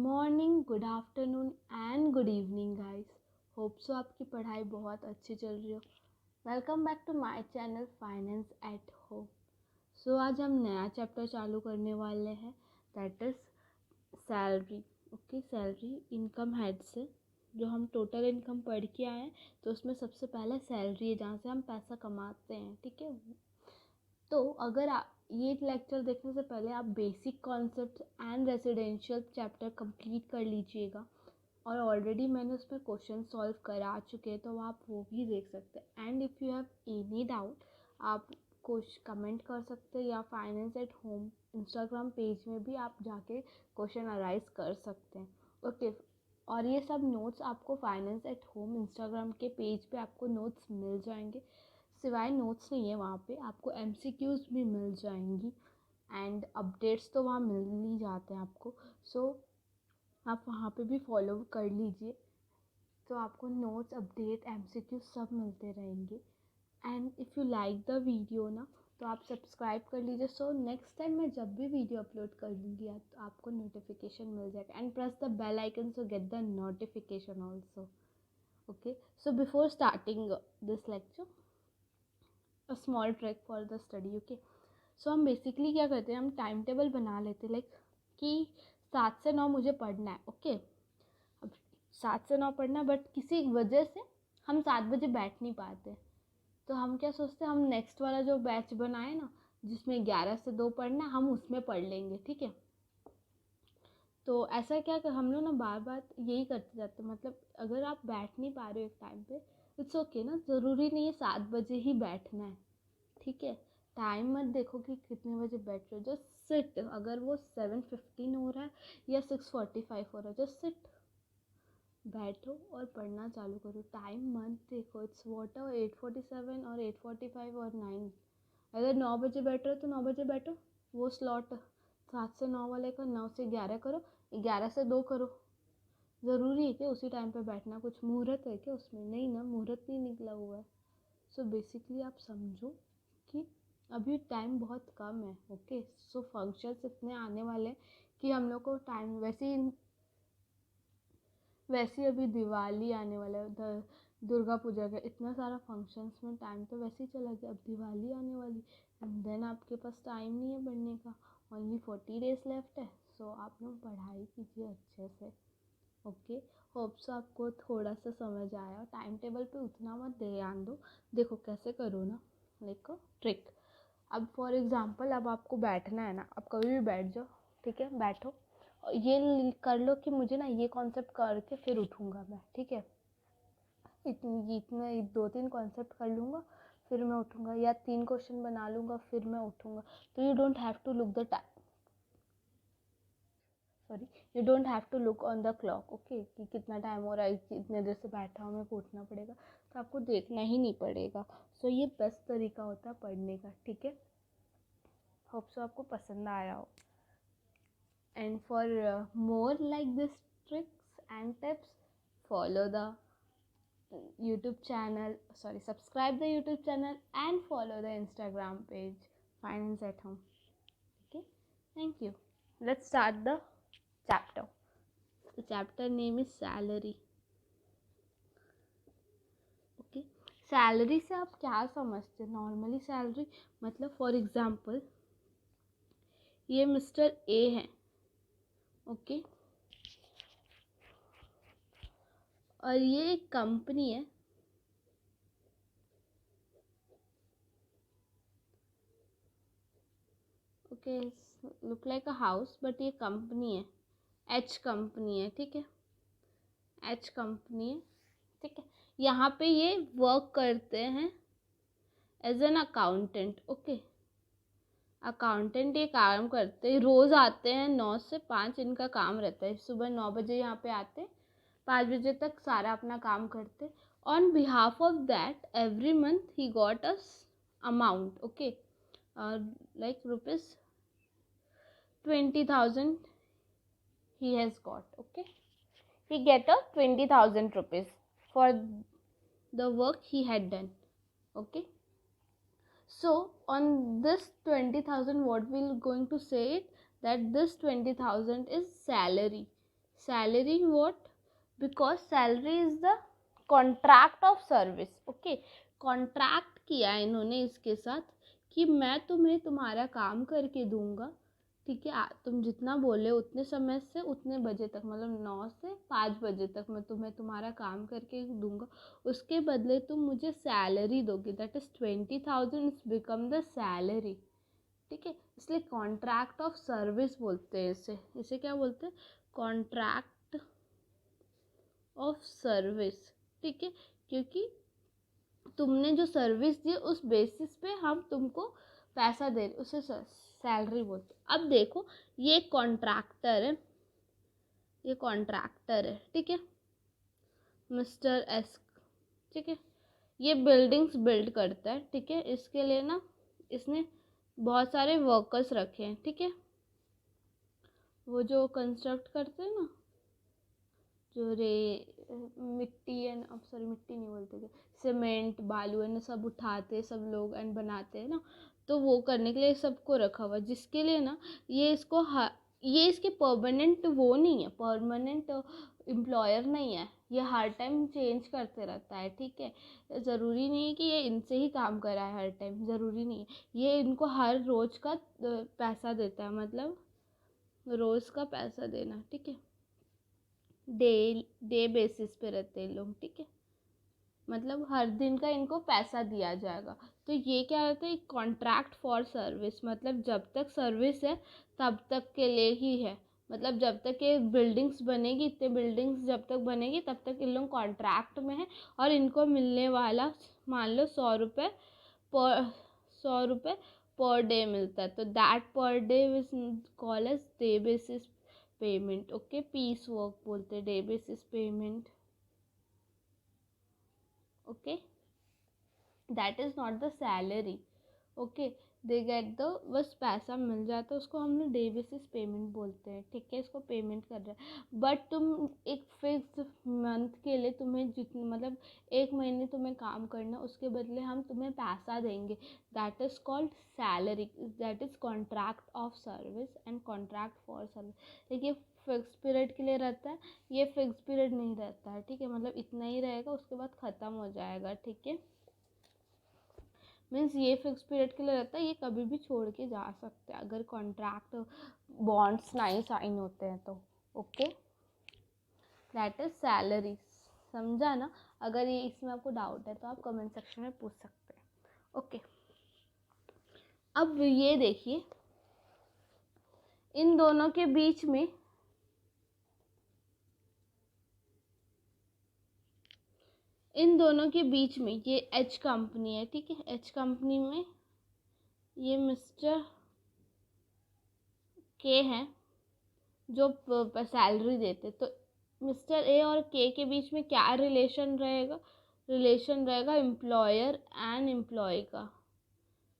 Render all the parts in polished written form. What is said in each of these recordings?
Morning, good afternoon and good evening guys. Hope so आपकी पढ़ाई बहुत अच्छी चल रही हो। Welcome back to my channel finance at home. So आज हम नया चैप्टर चालू करने वाले हैं, that is salary. Okay, salary income head से जो हम टोटल इनकम पढ़ के आए हैं, तो उसमें सबसे पहले सैलरी है जहाँ से हम पैसा कमाते हैं। ठीक है, तो अगर ये लेक्चर देखने से पहले आप basic concept and residential chapter complete कर लीजिएगा, और ऑलरेडी मैंने उसमें क्वेश्चन सॉल्व करा चुके हैं, तो आप वो भी देख सकते हैं। And if you have any doubt, आप कुछ कमेंट कर सकते हैं, या finance at home Instagram page में भी आप जाके क्वेश्चन अराइज कर सकते हैं। ओके, और ये सब नोट्स आपको फाइनेंस एट होम इंस्टाग्राम के पेज पे आपको नोट्स मिल जाएंगे। सिवाय नोट्स नहीं है, वहाँ पे आपको MCQs भी मिल जाएंगी एंड अपडेट्स तो वहाँ मिल ही जाते हैं आपको। सो आप वहाँ पे भी फॉलो कर लीजिए, तो आपको नोट्स, अपडेट, MCQ सब मिलते रहेंगे। And if you like the video ना, तो आप सब्सक्राइब कर लीजिए, सो नेक्स्ट टाइम मैं जब भी वीडियो अपलोड कर लूँगी तो आपको नोटिफिकेशन मिल जाएगा। And press the bell icon so get the notification also. Okay, so before starting this lecture, a small trick for the study. Okay, so हम बेसिकली क्या करते हैं, हम टाइम टेबल बना लेते हैं, लाइक कि 7 से 9 मुझे पढ़ना है। ओके, अब 7 से 9 पढ़ना, बट किसी वजह से हम 7 बजे बैठ नहीं पाते, तो हम क्या सोचते हैं, हम नेक्स्ट वाला जो बैच बनाए ना, जिसमें 11 से 2 पढ़ना, हम उसमें पढ़ लेंगे। ठीक है, तो ऐसा क्या कर हम लोग ना बार बार यही करते जाते हैं। मतलब अगर आप बैठ नहीं पा रहे हो एक टाइम पे, इट्स ओके ना, ज़रूरी नहीं है 7 बजे ही बैठना है। ठीक है, टाइम मत देखो कि कितने बजे बैठ रहे हो, जस्ट सिट। अगर वो 7:15 हो रहा है या 6:45 हो रहा है, जस्ट सिट, बैठो और पढ़ना चालू करो। टाइम मत देखो, इट्स वॉट 8:47 और 8:45 और 9। अगर 9 बजे बैठ रहे हो तो 9 बजे बैठो, वो स्लॉट 7 से 9 वाले का 9 से 11 करो, 11 से 2 करो। ज़रूरी है कि उसी टाइम पे बैठना? कुछ मुहूर्त है क्या उसमें? नहीं ना, मुहूर्त नहीं निकला हुआ है। सो बेसिकली आप समझो कि अभी टाइम बहुत कम है। ओके, सो फंक्शंस इतने आने वाले हैं कि हम लोग को टाइम, वैसे अभी दिवाली आने वाला है, दुर्गा पूजा का इतना सारा फंक्शंस में टाइम तो वैसे ही चला गया। अब दिवाली आने वाली, एंड देन आपके पास टाइम नहीं है पढ़ने का। ओनली 40 डेज लेफ्ट है। सो आप लोग पढ़ाई कीजिए अच्छे से। ओके, होप सो आपको थोड़ा सा समझ आया। टाइम टेबल पे उतना मत ध्यान दो। देखो कैसे करो ना, लाइक ट्रिक। अब फॉर एग्जांपल, अब आपको बैठना है ना, आप कभी भी बैठ जाओ। ठीक है, बैठो, ये कर लो कि मुझे ना ये कॉन्सेप्ट करके फिर उठूँगा मैं। ठीक है, इतने 2-3 कॉन्सेप्ट कर लूँगा, फिर मैं उठूँगा, या 3 क्वेश्चन बना लूँगा, फिर मैं उठूँगा। तो you don't have to look the time, sorry, you don't have to look on the clock. Okay, कि कितना टाइम हो रहा है, इतने देर से बैठा हूँ, मेरे को उठना पड़ेगा, तो आपको देखना ही नहीं पड़ेगा। सो ये बेस्ट तरीका होता है पढ़ने का। ठीक है, होप सो आपको पसंद आया हो। And for more like this tricks and tips, follow the YouTube channel, sorry, subscribe the YouTube channel and follow the Instagram page, Finance at Home. Okay, thank you. Let's start the chapter. The chapter name is salary. Okay, salary से आप क्या समझते हैं? Normally salary मतलब, for example, ये mister A है। Okay, और ये एक कंपनी है। Okay, look like a house, but ये कंपनी है, एच कंपनी है। ठीक है, एच कंपनी है। ठीक है, यहाँ पे ये वर्क करते हैं as an accountant. Okay, accountant ये काम करते हैं, रोज़ आते हैं 9 से 5, इनका काम रहता है। सुबह 9 बजे यहाँ पे आते, 5 बजे तक सारा अपना काम करते। On behalf of that every month he got us amount. Okay, like ₹20,000 he has got. Okay, he get a 20,000 rupees for the work he had done. Okay, so on this 20,000, what we're going to say it, that this 20,000 is salary. Salary what? Because salary is the contract of service. Okay, contract किया है इन्होंने इसके साथ कि मैं तुम्हें तुम्हारा काम करके दूंगा, ठीक है, तुम जितना बोले उतने समय से उतने बजे तक, मतलब 9 से 5 बजे तक मैं तुम्हें तुम्हारा काम करके दूंगा, उसके बदले तुम मुझे सैलरी दोगे, that is 20,000 it's become the salary. ठीक है, इसलिए कॉन्ट्रैक्ट ऑफ सर्विस बोलते हैं इसे। इसे क्या बोलते हैं? Contract of service. ठीक है, क्योंकि तुमने जो सर्विस दी उस बेसिस पे हम तुमको पैसा दे रहे, उसे सैलरी बोलते। अब देखो, ये कॉन्ट्रैक्टर है, ये कॉन्ट्रैक्टर है, ठीक है, मिस्टर एस, ठीक है, ये बिल्डिंग्स बिल्ड करता है, ठीक है, इसके लिए ना इसने बहुत सारे वर्कर्स रखे हैं, ठीक है, वो जो कंस्ट्रक्ट करते हैं ना, जो मिट्टी एंड, अब सॉरी मिट्टी नहीं बोलते थे, सीमेंट बालू एंड सब उठाते सब लोग एंड बनाते हैं ना, तो वो करने के लिए सबको रखा हुआ, जिसके लिए ना ये इसको ये इसके परमानेंट वो नहीं है, परमानेंट एम्प्लॉयर नहीं है, ये हर टाइम चेंज करते रहता है, ठीक है, ज़रूरी नहीं है कि ये इनसे ही काम कराए हर टाइम, ज़रूरी नहीं है, ये इनको हर रोज़ का पैसा देता है, मतलब रोज़ का पैसा देना, ठीक है, डे बेसिस पे रहते हैं लोग, ठीक है, मतलब हर दिन का इनको पैसा दिया जाएगा। तो ये क्या रहता है? कॉन्ट्रैक्ट फॉर सर्विस, मतलब जब तक सर्विस है तब तक के लिए ही है, मतलब जब तक ये बिल्डिंग्स बनेगी, इतने बिल्डिंग्स जब तक बनेगी तब तक इन लोग कॉन्ट्रैक्ट में है, और इनको मिलने वाला मान लो 100 रुपये पर 100 रुपये पर डे मिलता है, तो that per day is call as day basis payment. Okay, piece work बोलते हैं, day basis payment. Okay, that is not the salary. Okay, they get the, बस पैसा मिल जाता है, उसको हम लोग डे बेसिस पेमेंट बोलते हैं, ठीक है, इसको पेमेंट कर रहे हैं, बट तुम एक फिक्स मंथ के लिए तुम्हें जितने, मतलब 1 महीने तुम्हें काम करना, उसके बदले हम तुम्हें पैसा देंगे, that is called salary, that is contract of service and contract for service. देखिए, फिक्स पीरियड के लिए रहता है, ये फिक्स पीरियड नहीं रहता है, ठीक है, मतलब इतना ही रहेगा, उसके बाद ख़त्म हो जाएगा, ठीक है, मीन्स ये फिक्स पीरियड के लिए रहता है, ये कभी भी छोड़ के जा सकते हैं अगर कॉन्ट्रैक्ट बॉन्ड्स नहीं साइन होते हैं तो। Okay, that is salary. समझा ना? अगर ये इसमें आपको डाउट है तो आप कमेंट सेक्शन में पूछ सकते हैं। ओके, अब ये देखिए, इन दोनों के बीच में ये एच कंपनी है, ठीक है, एच कंपनी में ये मिस्टर के हैं जो सैलरी देते, तो मिस्टर ए और के बीच में क्या रिलेशन रहेगा? रिलेशन रहेगा एम्प्लॉयर एंड एम्प्लॉय का,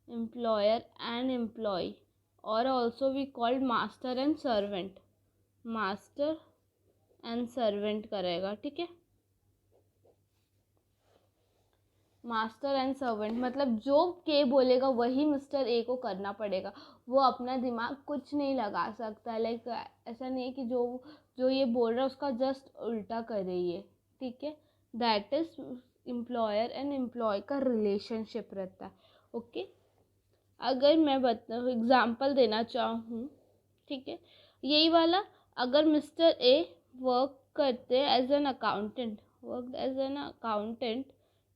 एम्प्लॉयर एंड एम्प्लॉय, और also we called master and servant, master and servant करेगा, ठीक है, मास्टर एंड सर्वेंट, मतलब जो के बोलेगा वही मिस्टर ए को करना पड़ेगा, वो अपना दिमाग कुछ नहीं लगा सकता, लाइक ऐसा नहीं है कि जो जो ये बोल रहा है उसका जस्ट उल्टा करे ये, ठीक है, that is employer and employee का रिलेशनशिप रहता है। ओके, अगर मैं एग्जांपल देना चाहूँ, ठीक है, यही वाला, अगर मिस्टर ए वर्क करते एज एन अकाउंटेंट,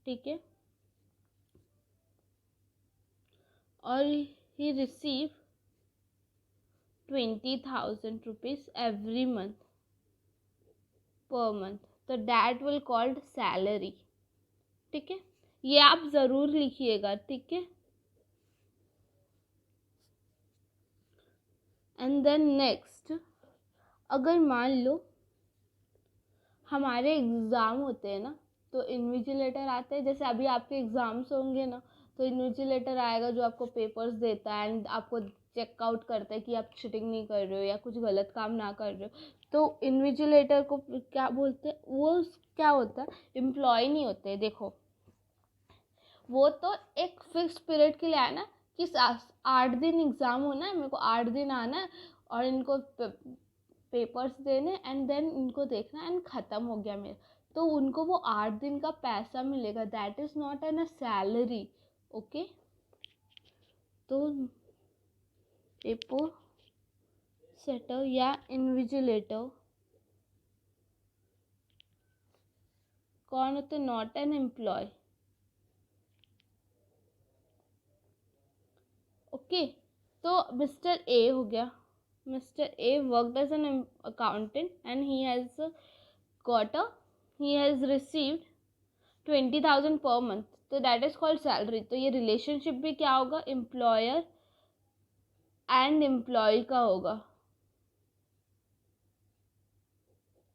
ठीक है, और he receive 20,000 rupees every month per month, तो that will called salary, ठीक है, ये आप ज़रूर लिखिएगा, ठीक है, एंड देन नेक्स्ट, अगर मान लो हमारे एग्ज़ाम होते हैं ना, तो इन्विजिलेटर आते हैं, जैसे अभी आपके एग्ज़ाम्स होंगे ना, तो इन्विजिलेटर आएगा जो आपको पेपर्स देता है एंड आपको चेकआउट करता है कि आप चीटिंग नहीं कर रहे हो या कुछ गलत काम ना कर रहे हो, तो इन्विजिलेटर को क्या बोलते हैं? वो क्या होता है? एम्प्लॉय नहीं होते, देखो, वो तो एक फिक्स पीरियड के लिए आया ना, कि 8 दिन एग्ज़ाम होना है, मेरे को 8 दिन आना है और इनको पेपर्स देने एंड देन इनको देखना एंड ख़त्म हो गया मेरा, तो उनको वो 8 दिन का पैसा मिलेगा, that is not an a salary. Okay, तो डेपोसेटर या इन्विजिलेटर कौन होते? Not an employee. ओके, तो मिस्टर ए हो गया, mister A worked as an accountant and got a he has received 20,000 per month, तो दैट इज कॉल्ड सैलरी। तो ये रिलेशनशिप भी क्या होगा? एम्प्लॉयर एंड एम्प्लॉय का होगा।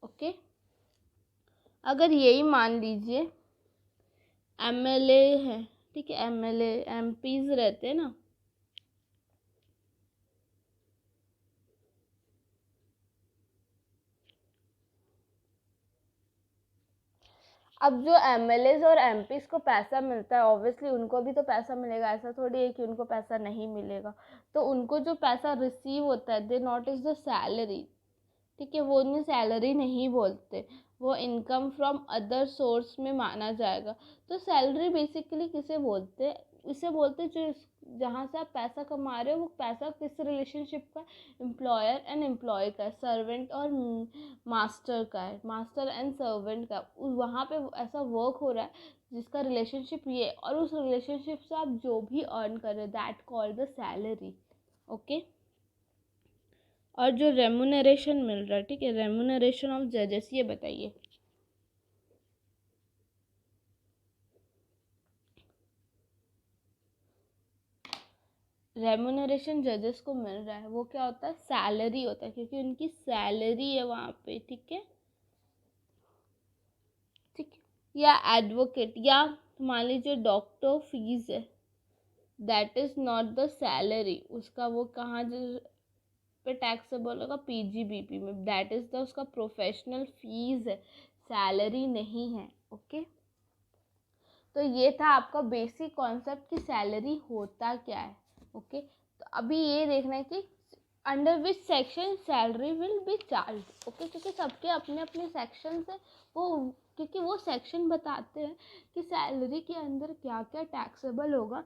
ओके, अगर यही मान लीजिए एमएलए है, ठीक है, एमएलए एमपीज रहते हैं ना, अब जो एमएलएज और एमपीज को पैसा मिलता है ऑब्वियसली उनको भी तो पैसा मिलेगा, ऐसा थोड़ी है कि उनको पैसा नहीं मिलेगा। तो उनको जो पैसा रिसीव होता है they not is the salary, ठीक है, वो उन्हें सैलरी नहीं बोलते, वो इनकम फ्रॉम अदर सोर्स में माना जाएगा। तो सैलरी बेसिकली किसे बोलते हैं? इसे बोलते हैं जो जहाँ से आप पैसा कमा रहे हो वो पैसा किस रिलेशनशिप का? एम्प्लॉयर एंड एम्प्लॉय का है, सर्वेंट और मास्टर का है, मास्टर एंड सर्वेंट का। वहाँ पे ऐसा वर्क हो रहा है जिसका रिलेशनशिप ये, और उस रिलेशनशिप से आप जो भी अर्न कर रहे हो that called the salary. Okay, और जो रेमुनरेशन मिल रहा है, ठीक है, रेमुनरेशन ऑफ जजेस, ये बताइए। रेमुनरेशन जजेस को मिल रहा है वो क्या होता है? सैलरी होता है, क्योंकि उनकी सैलरी है वहाँ पे, ठीक है, ठीक है। या एडवोकेट, या मान लीजिए डॉक्टर फीस है, that is not the salary, उसका वो कहाँ पे टैक्सेबल होगा? पीजीबीपी में, दैट इज द उसका प्रोफेशनल फीस है, सैलरी नहीं है। ओके, तो ये था आपका बेसिक कॉन्सेप्ट कि सैलरी होता क्या है। ओके, तो अभी ये देखना है कि under which section salary will be charge. Okay, क्योंकि सबके अपने अपने सेक्शन है, वो क्योंकि वो सेक्शन बताते हैं कि सैलरी के अंदर क्या क्या टैक्सेबल होगा,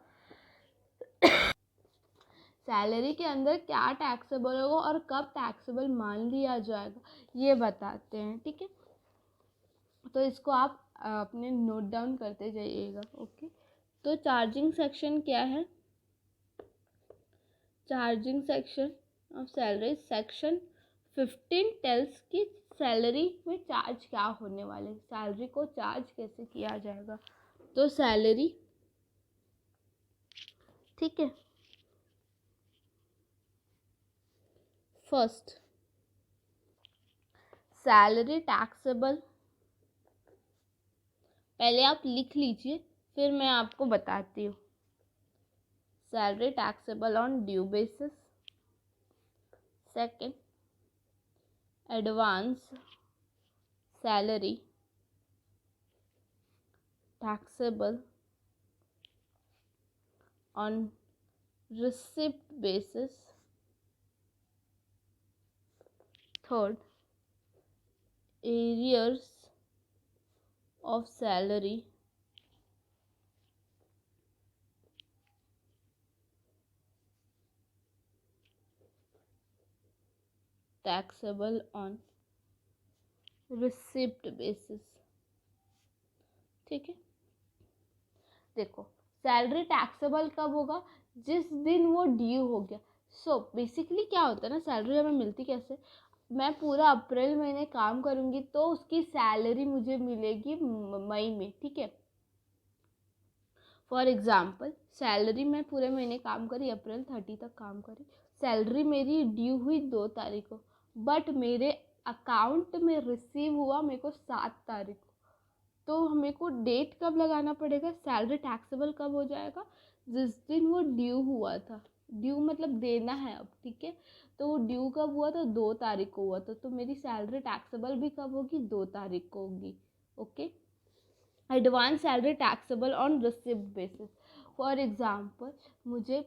सैलरी के अंदर क्या टैक्सेबल होगा और कब टैक्सेबल मान लिया जाएगा, ये बताते हैं, ठीक है। तो इसको आप अपने नोट डाउन करते जाइएगा। ओके, तो चार्जिंग सेक्शन क्या है? Charging section of salary, section 15 tells की सैलरी में चार्ज क्या होने वाले, सैलरी को चार्ज कैसे किया जाएगा। तो सैलरी, ठीक है, फर्स्ट सैलरी टैक्सेबल, पहले आप लिख लीजिए फिर मैं आपको बताती हूँ। Salary taxable on due basis, second advance salary taxable on receipt basis, third arrears of salary taxable on receipt basis, ठीक है। देखो, सैलरी टैक्सेबल कब होगा? जिस दिन वो ड्यू हो गया। सो बेसिकली क्या होता है ना, सैलरी हमें मिलती कैसे? मैं पूरा अप्रैल महीने काम करूँगी तो उसकी सैलरी मुझे मिलेगी मई में, ठीक है। फॉर एग्ज़ाम्पल, सैलरी मैं पूरे महीने काम करी, अप्रैल 30 तक काम करी, सैलरी मेरी ड्यू हुई 2 तारीख को, बट मेरे अकाउंट में रिसीव हुआ मेरे को 7 तारीख को। तो हमें को डेट कब लगाना पड़ेगा? सैलरी टैक्सेबल कब हो जाएगा? जिस दिन वो ड्यू हुआ था। ड्यू मतलब देना है अब, ठीक है। तो वो ड्यू कब हुआ था? 2 तारीख को हुआ था, तो मेरी सैलरी टैक्सेबल भी कब होगी? 2 तारीख को होगी। Okay, advance salary taxable on receipt basis. For example, मुझे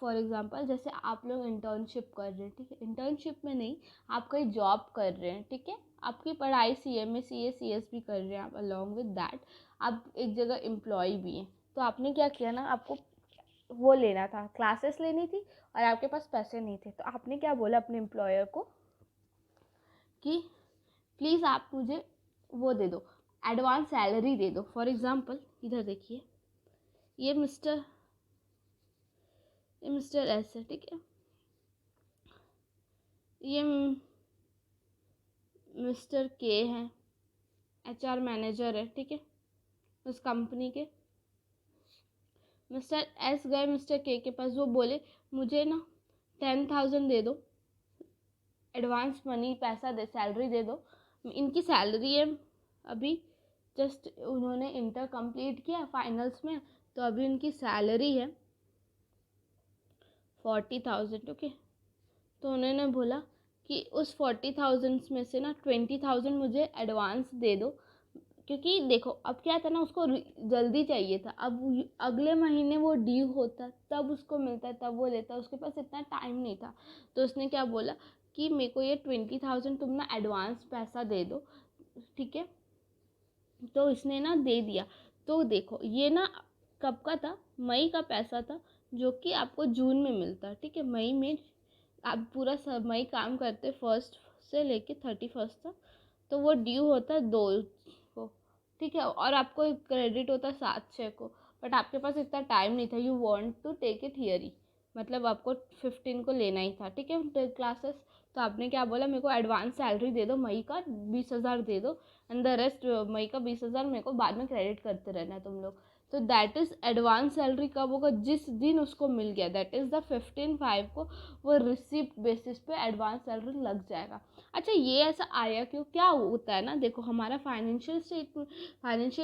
फॉर एग्जांपल जैसे आप लोग इंटर्नशिप कर रहे हैं, ठीक है, इंटर्नशिप में नहीं, आप कहीं जॉब कर रहे हैं, ठीक है, आपकी पढ़ाई CMA CA CS भी कर रहे हैं आप, अलॉन्ग विद दैट आप एक जगह एम्प्लॉय भी हैं। तो आपने क्या किया ना, आपको वो लेना था, क्लासेस लेनी थी और आपके पास पैसे नहीं थे, तो आपने क्या बोला अपने एम्प्लॉयर को कि प्लीज़ आप मुझे वो दे दो, एडवांस सैलरी दे दो। फॉर एग्जांपल इधर देखिए, ये मिस्टर एस है, ठीक है, ये मिस्टर के हैं, HR मैनेजर है, ठीक है, उस कंपनी के। मिस्टर एस गए मिस्टर के पास, वो बोले मुझे ना 10,000 दे दो, एडवांस मनी, पैसा दे, सैलरी दे दो। इनकी सैलरी है अभी, जस्ट उन्होंने इंटर कंप्लीट किया फाइनल्स में, तो अभी उनकी सैलरी है 40,000, ओके। तो उन्होंने बोला कि उस 40,000 में से ना 20,000 मुझे एडवांस दे दो, क्योंकि देखो अब क्या था ना, उसको जल्दी चाहिए था, अब अगले महीने वो ड्यू होता तब उसको मिलता, तब वो लेता, उसके पास इतना टाइम नहीं था। तो उसने क्या बोला कि मेरे को ये 20,000 तुम ना एडवांस पैसा दे दो, ठीक है। तो इसने ना दे दिया। तो देखो ये ना कब का था, मई का पैसा था, जो कि आपको जून में मिलता, ठीक है। मई में आप पूरा मई काम करते 1 से लेके 31 तक, तो वो ड्यू होता है 2 को, ठीक है, और आपको क्रेडिट होता है 7-6 को। बट आपके पास इतना टाइम नहीं था, you want to take it here, मतलब आपको 15 को लेना ही था, ठीक है, क्लासेस। तो आपने क्या बोला, मेरे को एडवांस सैलरी दे दो, मई का 20,000 दे दो, एंड द रेस्ट मई का 20,000 मेरे को बाद में क्रेडिट करते रहना तुम लोग। तो दैट इज़ एडवांस सैलरी कब होगा, जिस दिन उसको मिल गया, दैट इज़ द 15/5 को वो रिसिप्ट बेसिस पे एडवांस सैलरी लग जाएगा। अच्छा ये ऐसा आया क्यों, क्या होता है ना, देखो हमारा फाइनेंशियल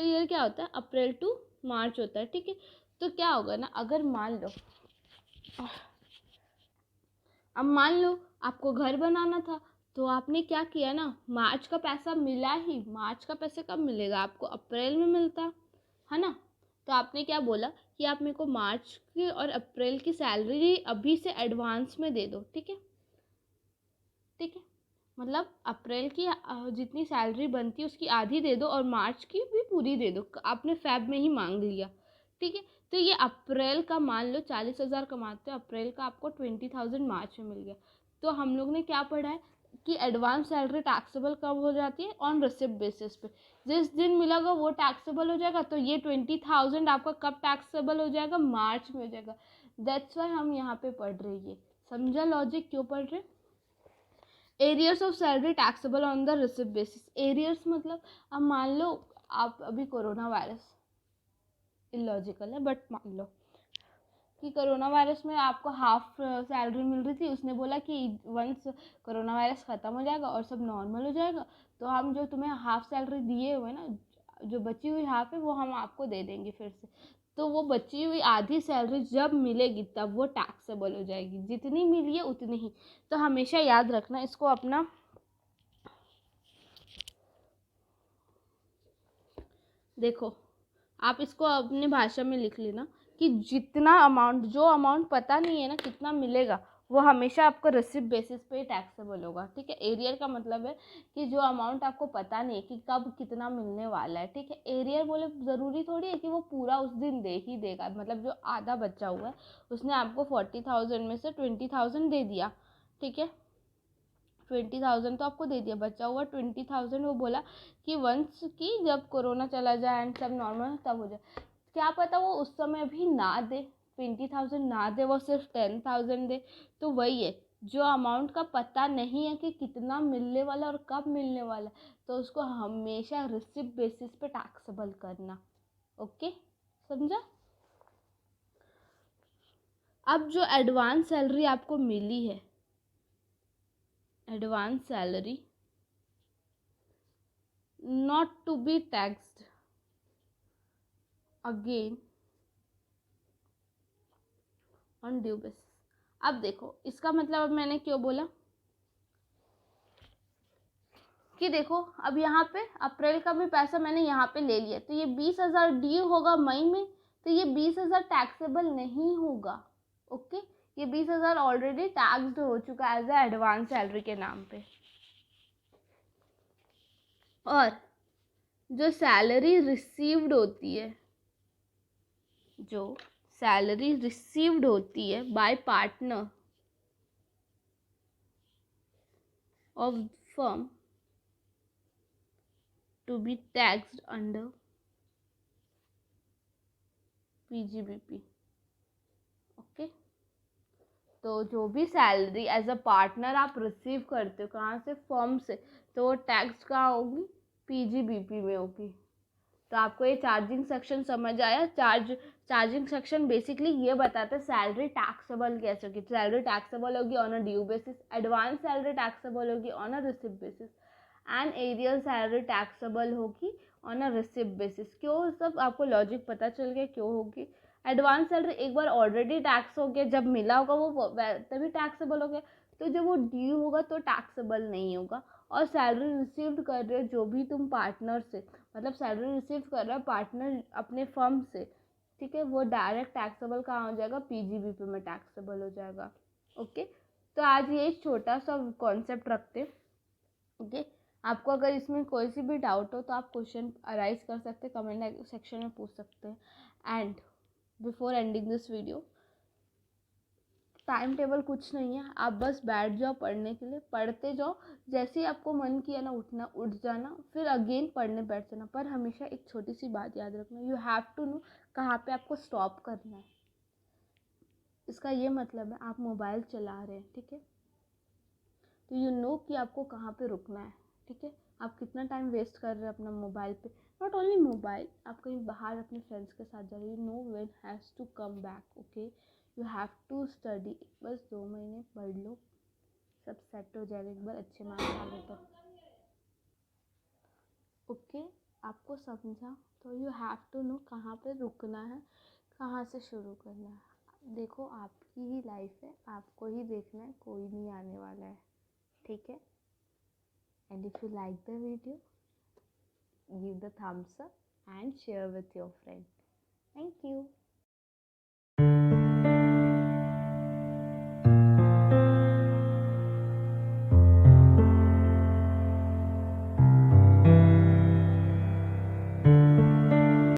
ईयर क्या होता है, अप्रैल टू मार्च होता है, ठीक है। तो क्या होगा ना, अगर मान लो, अब मान लो आपको घर बनाना था, तो आपने क्या किया ना, मार्च का पैसा मिला ही, मार्च का पैसा कब मिलेगा आपको, अप्रैल में मिलता है ना। तो आपने क्या बोला कि आप मेरे को मार्च की और अप्रैल की सैलरी अभी से एडवांस में दे दो, ठीक है, ठीक है, मतलब अप्रैल की जितनी सैलरी बनती है उसकी आधी दे दो और मार्च की भी पूरी दे दो, आपने फैब में ही मांग लिया, ठीक है। तो ये अप्रैल का मान लो 40,000 कमाते हो, अप्रैल का आपको 20,000 मार्च में मिल गया। तो हम लोग ने क्या पढ़ा है कि एडवांस सैलरी टैक्सेबल कब हो जाती है, ऑन रिसिप्ट बेसिस पे, जिस दिन मिलेगा वो टैक्सेबल हो जाएगा। तो ये 20,000 आपका कब टैक्सेबल हो जाएगा, मार्च में हो जाएगा। दैट्स वाई हम यहाँ पे पढ़ रहे हैं, समझा लॉजिक क्यों पढ़ रहे। Arrears of salary taxable on the receipt basis, arrears मतलब अब मान लो आप अभी कोरोना वायरस, इलॉजिकल है बट मान लो कि कोरोना वायरस में आपको हाफ सैलरी मिल रही थी, उसने बोला कि वंस कोरोना वायरस ख़त्म हो जाएगा और सब नॉर्मल हो जाएगा, तो हम जो तुम्हें हाफ सैलरी दिए हुए ना, जो बची हुई हाफ है वो हम आपको दे देंगे फिर से। तो वो बची हुई आधी सैलरी जब मिलेगी तब वो टैक्सेबल हो जाएगी, जितनी मिली है उतनी ही। तो हमेशा याद रखना इसको अपना, देखो आप इसको अपने भाषा में लिख लेना कि जितना अमाउंट, जो अमाउंट पता नहीं है ना कितना मिलेगा, वो हमेशा आपको रिसिप्ट बेसिस पे ही टैक्सेबल होगा, ठीक है। एरियर का मतलब है कि जो अमाउंट आपको पता नहीं है कि कब कितना मिलने वाला है, ठीक है। एरियर बोले ज़रूरी थोड़ी है कि वो पूरा उस दिन दे ही देगा, मतलब जो आधा बचा हुआ है उसने आपको 40,000 में से 20,000 दे दिया, ठीक है, 20,000 तो आपको दे दिया, बचा हुआ 20,000 वो बोला कि वंस की जब कोरोना चला जाए एंड सब नॉर्मल तब हो जाए। क्या पता वो उस समय भी ना दे, 20,000 ना दे, वो सिर्फ 10,000 दे। तो वही है, जो अमाउंट का पता नहीं है कि कितना मिलने वाला और कब मिलने वाला, तो उसको हमेशा रिसिप्ट बेसिस पे टैक्सेबल करना, ओके, समझा। अब जो एडवांस सैलरी आपको मिली है, advance salary not to be taxed again on due basis। अब देखो इसका मतलब, अब मैंने क्यों बोला कि देखो अब यहाँ पे अप्रैल का भी पैसा मैंने यहाँ पे ले लिया, तो ये 20,000 ड्यू होगा मई में, तो ये 20,000 टैक्सेबल नहीं होगा, ओके। ये 20,000 ऑलरेडी टैक्स्ड हो चुका है एज ए एडवांस सैलरी के नाम पे। और जो सैलरी रिसीव्ड होती है, जो सैलरी रिसीव्ड होती है by partner of firm to be taxed under PGBP। Okay, तो जो भी सैलरी एज अ पार्टनर आप रिसीव करते हो कहाँ से, फर्म से, तो वो टैक्स कहाँ होगी, PGBP में होगी। तो आपको ये चार्जिंग सेक्शन समझ आया। चार्जिंग सेक्शन बेसिकली ये बताता है सैलरी टैक्सेबल कैसे होगी। सैलरी टैक्सेबल होगी on a due basis, advance salary taxable होगी on a receipt basis, and arrear salary taxable होगी ऑन अ रिसिप्ट बेसिस। क्यों, सब आपको लॉजिक पता चल गया क्यों होगी। एडवांस सैलरी एक बार ऑलरेडी टैक्स हो गया, जब मिला होगा वो तभी टैक्सेबल हो गया, तो जब वो ड्यू होगा तो टैक्सेबल नहीं होगा। और सैलरी रिसीव्ड कर रहे हो जो भी तुम पार्टनर से, मतलब सैलरी रिसीव कर रहा है पार्टनर अपने फर्म से, ठीक है, वो डायरेक्ट टैक्सेबल कहाँ हो जाएगा, PGBP में टैक्सेबल हो जाएगा। ओके, तो आज ये छोटा सा कॉन्सेप्ट रखते। ओके, आपको अगर इसमें कोई सी भी डाउट हो तो आप क्वेश्चन अराइज कर सकते हैं, कमेंट सेक्शन में पूछ सकते हैं। And before ending this video, time table कुछ नहीं है, आप बस बैठ जाओ पढ़ने के लिए, पढ़ते जाओ, जैसे ही आपको मन किया ना उठना उठ जाना, फिर अगेन पढ़ने बैठ जाना। पर हमेशा एक छोटी सी बात याद रखना, यू हैव टू नो कहाँ पे आपको स्टॉप करना है। इसका ये मतलब है आप मोबाइल चला रहे हैं, ठीक है, तो यू नो कि आपको कहाँ पे रुकना है, ठीक है। आप कितना टाइम वेस्ट कर रहे हैं अपना मोबाइल पे, नॉट ओनली मोबाइल, आप कहीं बाहर अपने फ्रेंड्स के साथ जा रहे हो, you know when has to come back. Okay, you have to study, बस 2 महीने पढ़ लो, सब सेट हो जाएगा, एक बार अच्छे मार्क्स आ गए तो। ओके, आपको समझा, तो यू हैव टू नो कहाँ पे रुकना है, कहाँ से शुरू करना है। देखो आपकी ही लाइफ है, आपको ही देखना है, कोई नहीं आने वाला है, ठीक है। And if you like the video, give the thumbs up and share with your friend. Thank you.